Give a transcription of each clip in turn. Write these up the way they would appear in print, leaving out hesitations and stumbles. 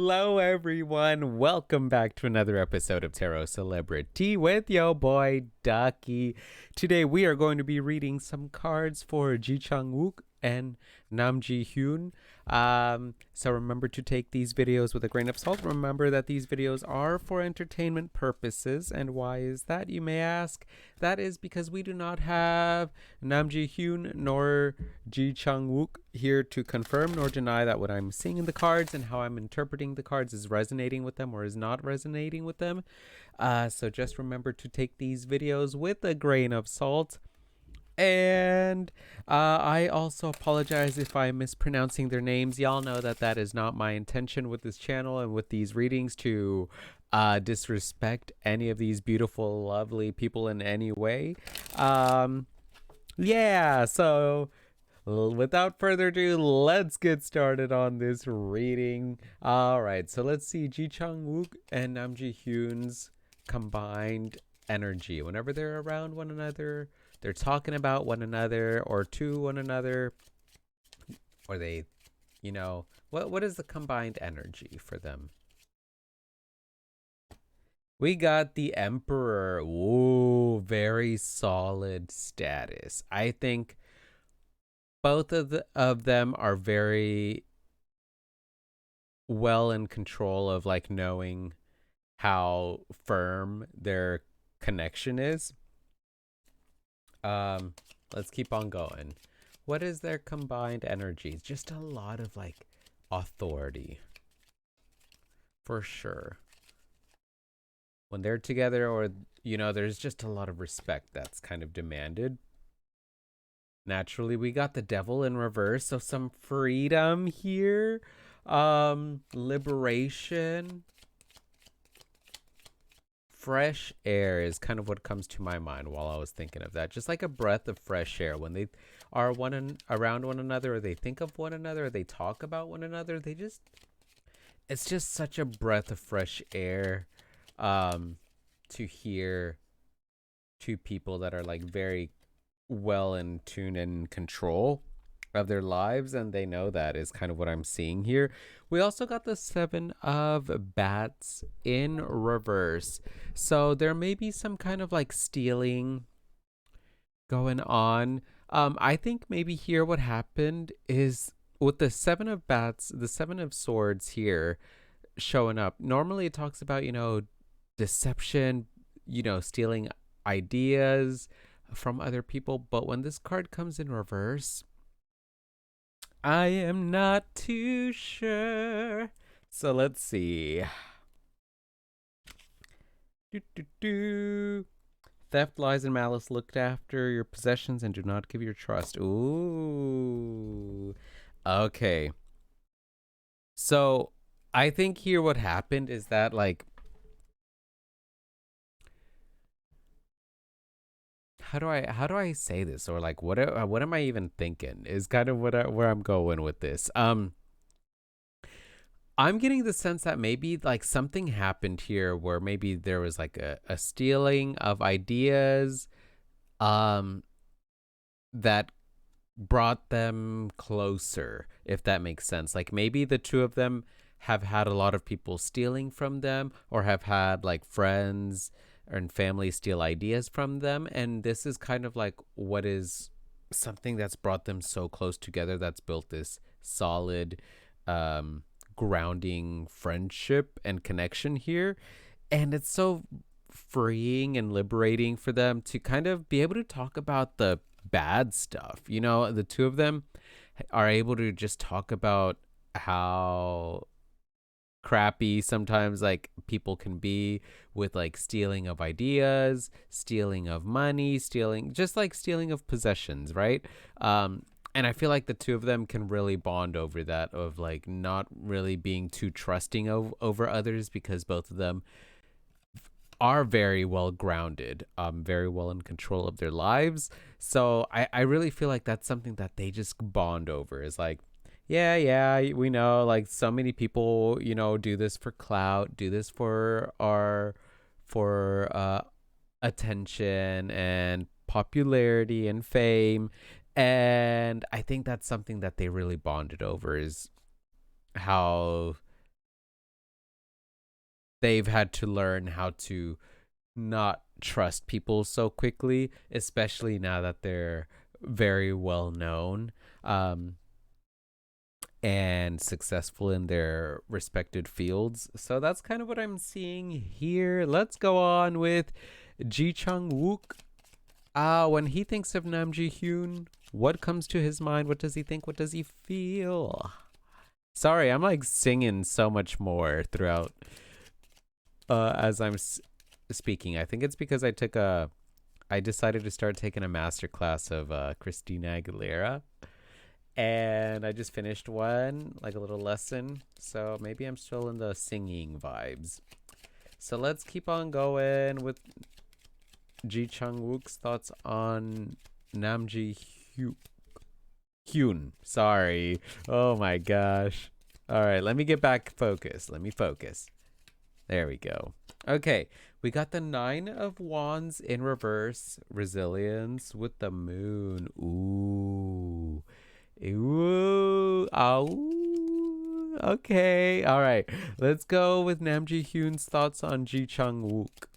Hello, everyone. Welcome back to another episode of TarotCelebritea with yo boy Ducky. Today, we are going to be reading some cards for Chang Wook and Hyun. So remember to take these videos with a grain of salt. Remember that these videos are for entertainment purposes. And why is that, you may ask? That is because we do not have Hyun nor Chang Wook here to confirm nor deny that what I'm seeing in the cards and how I'm interpreting the cards is resonating with them or is not resonating with them. So just remember to take these videos with a grain of salt. And I also apologize if I'm mispronouncing their names. Y'all know that that is not my intention with this channel and with these readings to disrespect any of these beautiful, lovely people in any way. Yeah, so without further ado, let's get started on this reading. All right, so let's see Chang Wook and Hyun's combined energy. Whenever they're around one another, they're talking about one another or to one another, or they, what is the combined energy for them? We got the Emperor. Ooh, very solid status. I think both of them are very well in control of like knowing how firm their connection is. Let's keep on going. What is their combined energies? Just a lot of like authority. For sure. When they're together, or there's just a lot of respect that's kind of demanded. Naturally, we got the Devil in reverse, so some freedom here. Liberation. Fresh air is kind of what comes to my mind while I was thinking of that. Just like a breath of fresh air. When they are around one another, or they think of one another, or they talk about one another, it's just such a breath of fresh air to hear two people that are like very well in tune and in control of their lives, and they know that is kind of what I'm seeing here. We also got the Seven of Bats in reverse, so there may be some kind of like stealing going on. I think maybe here what happened is with the Seven of Bats, the Seven of Swords here showing up. Normally it talks about deception, stealing ideas from other people, but when this card comes in reverse, I am not too sure. So let's see. Theft, lies, and malice. Look after your possessions and do not give your trust. Ooh. Okay. So I think here what happened is that like, how do I say this, or like what am I even thinking is kind of where I'm going with this. I'm getting the sense that maybe like something happened here where maybe there was like a stealing of ideas that brought them closer, if that makes sense. Like maybe the two of them have had a lot of people stealing from them, or have had like friends and family steal ideas from them, and this is kind of like what is something that's brought them so close together, that's built this solid grounding friendship and connection here. And it's so freeing and liberating for them to kind of be able to talk about the bad stuff. The two of them are able to just talk about how crappy sometimes like people can be with like stealing of ideas, stealing of money, stealing of possessions, right? And I feel like the two of them can really bond over that, of like not really being too trusting over others, because both of them are very well grounded, very well in control of their lives. So I really feel like that's something that they just bond over, is like, yeah, we know like so many people, do this for clout, do this for attention and popularity and fame. And I think that's something that they really bonded over, is how they've had to learn how to not trust people so quickly, especially now that they're very well known um, and successful in their respected fields. So that's kind of what I'm seeing here. Let's go on with Chang Wook. When he thinks of Namji Hyun, what comes to his mind? What does he think? What does he feel? Sorry, I'm like singing so much more throughout as I'm speaking. I think it's because I decided to start taking a master class of Christina Aguilera, and I just finished one, like a little lesson. So maybe I'm still in the singing vibes. So let's keep on going with Chang Wook's thoughts on Namji Hyun. Sorry. Oh my gosh. All right, let me get back focused. Let me focus. There we go. Okay, we got the 9 of Wands in reverse. Resilience with the moon. Ooh. Ooh. Oh. Okay. All right. Let's go with Namji Hyun's thoughts on Chang Wook.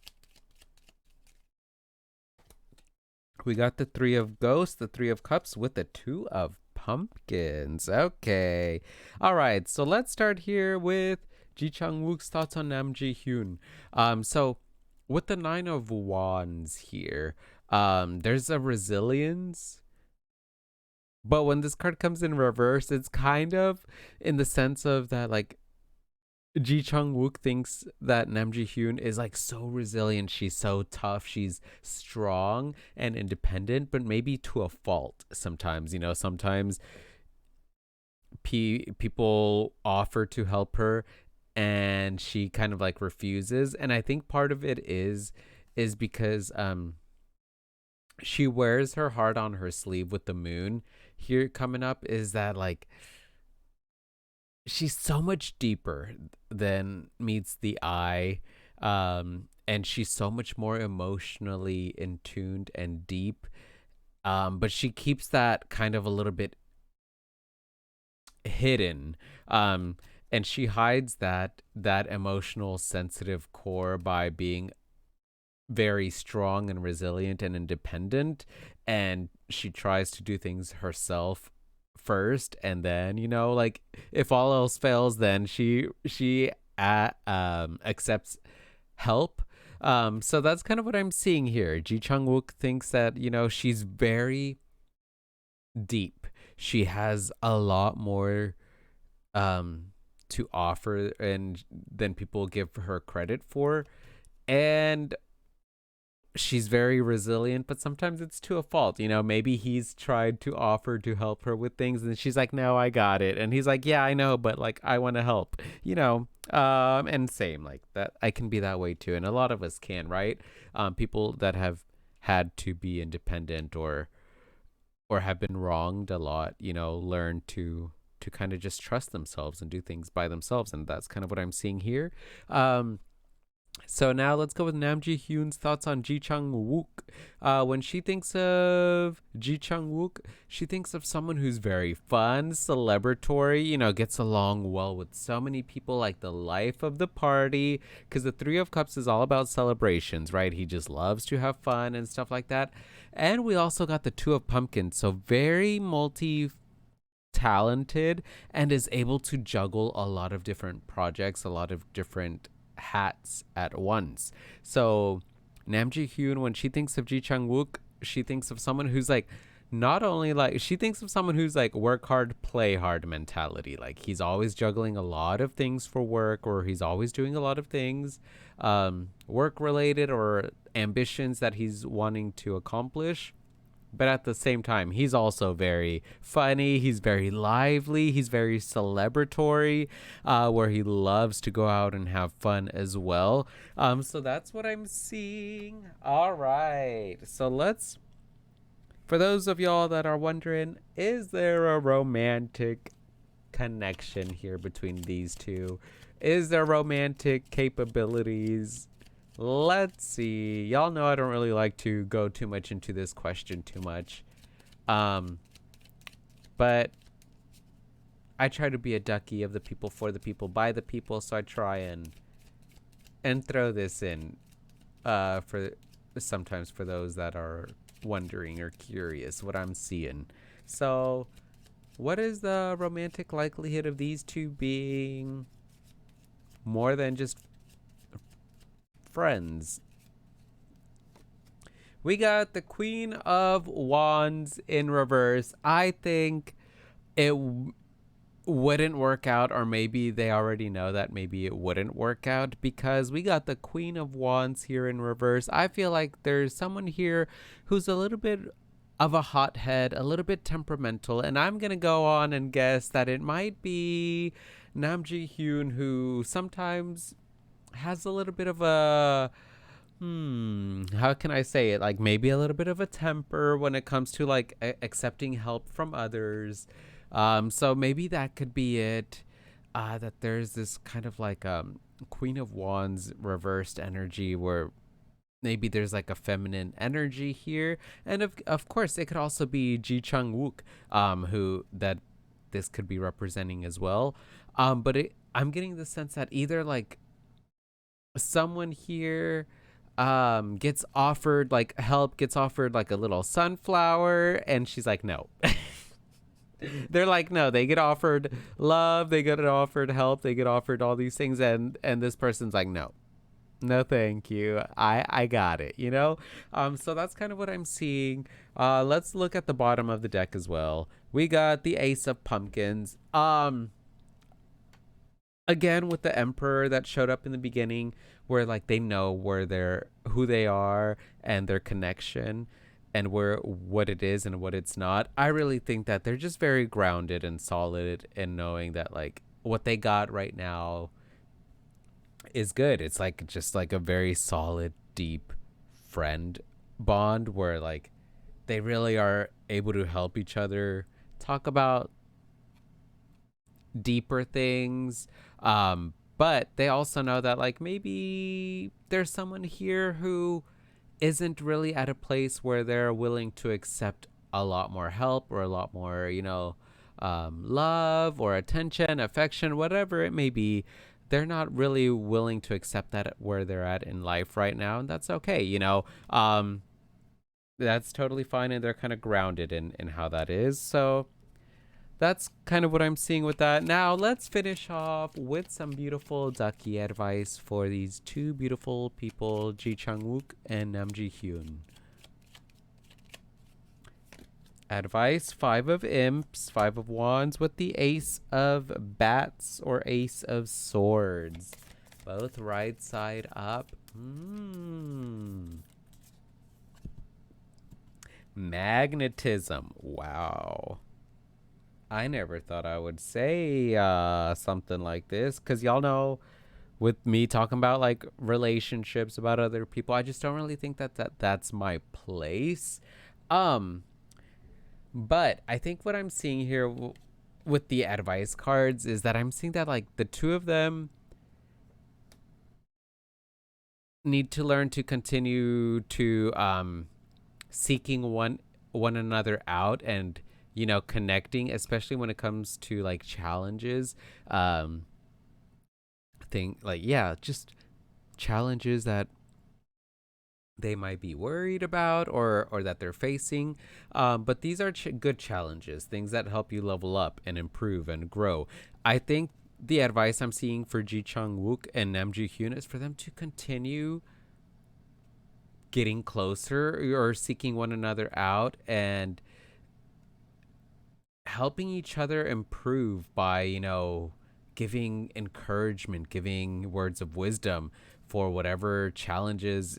We got the 3 of Ghosts, the 3 of Cups with the 2 of Pumpkins. Okay. All right. So let's start here with Chang Wook's thoughts on Namji Hyun. So with the 9 of Wands here, there's a resilience. But when this card comes in reverse, it's kind of in the sense of that, like, Chang Wook thinks that Namji Hyun is like so resilient. She's so tough. She's strong and independent, but maybe to a fault sometimes. You know, sometimes people offer to help her and she kind of like refuses. And I think part of it is because she wears her heart on her sleeve with the moon. Here coming up is that, like, she's so much deeper than meets the eye, and she's so much more emotionally in tuned and deep, but she keeps that kind of a little bit hidden, and she hides that emotional sensitive core by being very strong and resilient and independent, and she tries to do things herself first, and then, you know, like, if all else fails, then she accepts help. So that's kind of what I'm seeing here. Chang Wook thinks that, you know, she's very deep. She has a lot more to offer and than people give her credit for, and she's very resilient, but sometimes it's to a fault. You know, maybe he's tried to offer to help her with things and she's like, no, I got it. And he's like, yeah, I know, but like, I want to help, you know. And same, like that, I can be that way too. And a lot of us can, right? People that have had to be independent or have been wronged a lot, you know, learn to kind of just trust themselves and do things by themselves. And that's kind of what I'm seeing here. So now let's go with Namji Hyun's thoughts on Chang Wook. When she thinks of Chang Wook, she thinks of someone who's very fun, celebratory, you know, gets along well with so many people, like the life of the party, because the 3 of Cups is all about celebrations, right? He just loves to have fun and stuff like that. And we also got the 2 of Pumpkins, so very talented and is able to juggle a lot of different projects, a lot of different hats at once. So Namji Hyun, when she thinks of Chang Wook, she thinks of someone who's like, not only like, she thinks of someone who's like work hard, play hard mentality. Like, he's always juggling a lot of things for work, or he's always doing a lot of things work related or ambitions that he's wanting to accomplish. But at the same time, he's also very funny. He's very lively. He's very celebratory, where he loves to go out and have fun as well. So that's what I'm seeing. All right. So let's, for those of y'all that are wondering, is there a romantic connection here between these two? Is there romantic capabilities? Let's see. Y'all know I don't really like to go too much into this question too much. But I try to be a ducky, of the people, for the people, by the people, so I try and and throw this in for sometimes for those that are wondering or curious what I'm seeing. So, what is the romantic likelihood of these two being more than just friends? We got the Queen of Wands in reverse. I think it wouldn't work out, or maybe they already know that maybe it wouldn't work out because we got the Queen of Wands here in reverse. I feel like there's someone here who's a little bit of a hothead, a little bit temperamental, and I'm gonna go on and guess that it might be Namji Hyun, who sometimes has a little bit of a how can I say it, like maybe a little bit of a temper when it comes to like accepting help from others. So maybe that could be it. That there's this kind of like Queen of Wands reversed energy where maybe there's like a feminine energy here, and of course it could also be Chang Wook, who that this could be representing as well. But I'm getting the sense that either like someone here gets offered like help, gets offered like a little sunflower, and she's like no. They're like no, they get offered love, they get offered help, they get offered all these things, and this person's like no, no thank you, I got it, you know. So that's kind of what I'm seeing. Let's look at the bottom of the deck as well. We got the Ace of Pumpkins. Again with the Emperor that showed up in the beginning, where like they know where they're, who they are, and their connection, and where what it is and what it's not. I really think that they're just very grounded and solid in knowing that like what they got right now is good. It's like just like a very solid, deep friend bond where like they really are able to help each other talk about deeper things. But they also know that like maybe there's someone here who isn't really at a place where they're willing to accept a lot more help or a lot more, you know, love or attention, affection, whatever it may be. They're not really willing to accept that where they're at in life right now, and that's okay, you know. That's totally fine, and they're kind of grounded in how that is. So that's kind of what I'm seeing with that. Now let's finish off with some beautiful ducky advice for these two beautiful people, Chang Wook and Namji Hyun. Advice: Five of Imps, Five of Wands with the Ace of Bats or Ace of Swords. Both right side up. Magnetism. Wow. I never thought I would say something like this, because y'all know with me talking about like relationships, about other people, I just don't really think that's my place. Um, but I think what I'm seeing here with the advice cards is that I'm seeing that like the two of them need to learn to continue to seeking one another out, and you know, connecting, especially when it comes to like challenges. Thing like, yeah, just challenges that they might be worried about or that they're facing. But these are good challenges, things that help you level up and improve and grow. I think the advice I'm seeing for Chang Wook and Namji Hyun is for them to continue getting closer or seeking one another out and helping each other improve by, you know, giving encouragement, giving words of wisdom for whatever challenges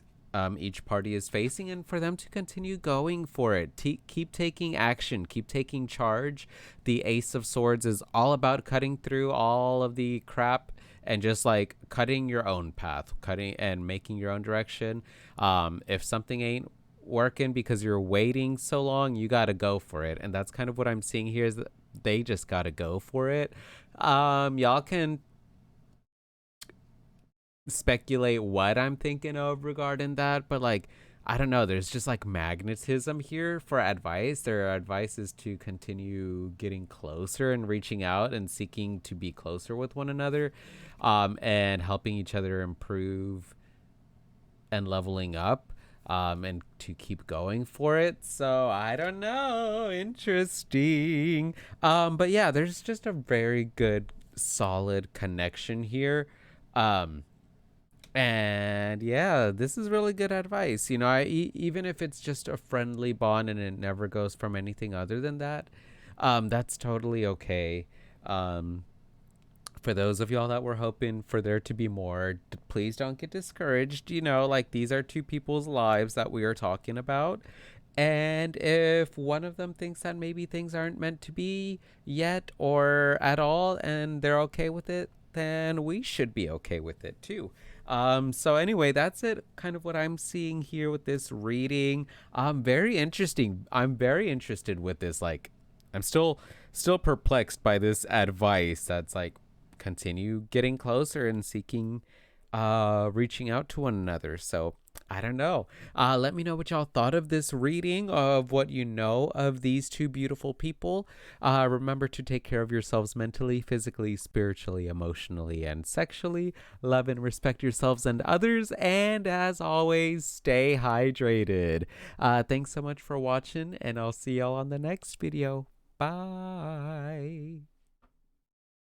each party is facing, and for them to continue going for it. Keep taking action, keep taking charge. The Ace of Swords is all about cutting through all of the crap and just like cutting your own path, cutting and making your own direction. If something ain't working because you're waiting so long, you got to go for it. And that's kind of what I'm seeing here, is that they just got to go for it. Y'all can speculate what I'm thinking of regarding that, but like I don't know, there's just like magnetism here for advice. Their advice is to continue getting closer and reaching out and seeking to be closer with one another, and helping each other improve and leveling up, and to keep going for it. So I don't know. Interesting. But yeah, there's just a very good, solid connection here. Um, and yeah, this is really good advice. Even if it's just a friendly bond and it never goes from anything other than that, that's totally okay. Um, for those of y'all that were hoping for there to be more, please don't get discouraged. Like these are two people's lives that we are talking about. And if one of them thinks that maybe things aren't meant to be yet or at all, and they're okay with it, then we should be okay with it too. So anyway, that's it. Kind of what I'm seeing here with this reading. Very interesting. I'm very interested with this. Like, I'm still perplexed by this advice that's like continue getting closer and seeking, reaching out to one another. So I don't know. Let me know what y'all thought of this reading, of what you know of these two beautiful people. Remember to take care of yourselves mentally, physically, spiritually, emotionally, and sexually. Love and respect yourselves and others. And as always, stay hydrated. Thanks so much for watching, and I'll see y'all on the next video. Bye.